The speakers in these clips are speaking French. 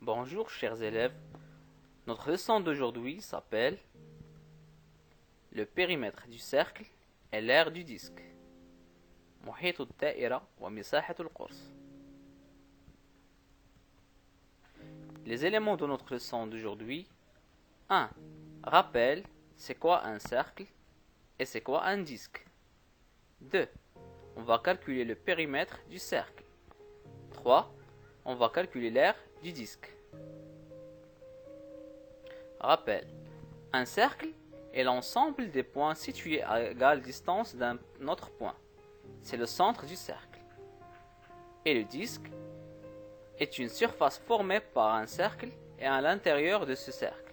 Bonjour chers élèves, notre leçon d'aujourd'hui s'appelle le périmètre du cercle et l'aire du disque. محيط الدائرة ومساحة القرص. Les éléments de notre leçon d'aujourd'hui. 1. Rappel, c'est quoi un cercle et c'est quoi un disque. 2. On va calculer le périmètre du cercle. 3. On va calculer l'aire du disque. Rappel. Un cercle est l'ensemble des points situés à égale distance d'un autre point. C'est le centre du cercle. Et le disque est une surface formée par un cercle et à l'intérieur de ce cercle.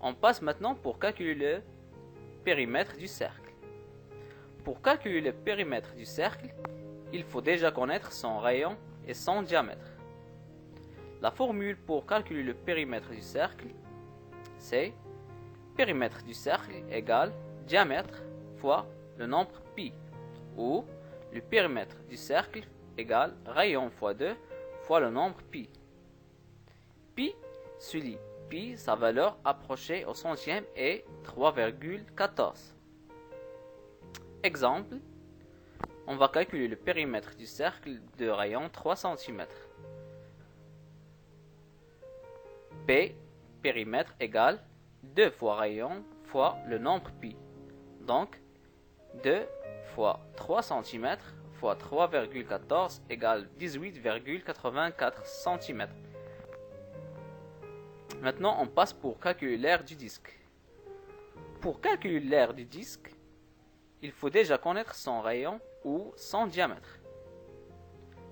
On passe maintenant pour calculer le périmètre du cercle. Pour calculer le périmètre du cercle, il faut déjà connaître son rayon et son diamètre. La formule pour calculer le périmètre du cercle, c'est périmètre du cercle égale diamètre fois le nombre pi, ou le périmètre du cercle égale rayon fois 2 fois le nombre pi. Pi se lit pi, sa valeur approchée au centième est 3,14. Exemple, on va calculer le périmètre du cercle de rayon 3 cm. P, périmètre égale 2 fois rayon fois le nombre pi. Donc, 2 fois 3 cm fois 3,14 égale 18,84 cm. Maintenant, on passe pour calculer l'aire du disque. Pour calculer l'aire du disque, il faut déjà connaître son rayon ou son diamètre.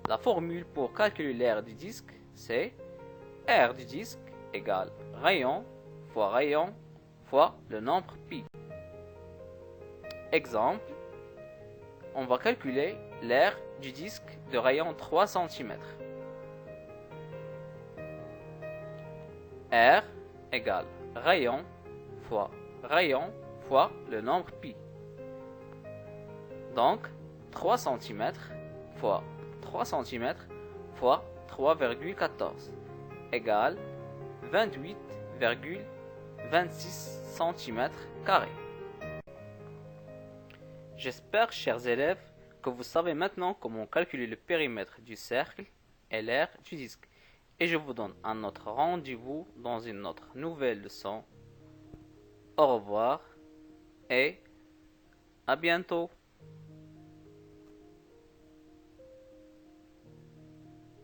La formule pour calculer l'aire du disque, c'est R du disque égale rayon fois le nombre pi. Exemple, on va calculer l'aire du disque de rayon 3 cm. R égale rayon fois le nombre pi. Donc, 3 cm fois 3 cm fois 3,14 égale 28,26 cm². J'espère, chers élèves, que vous savez maintenant comment calculer le périmètre du cercle et l'aire du disque. Et je vous donne un autre rendez-vous dans une autre nouvelle leçon. Au revoir et à bientôt.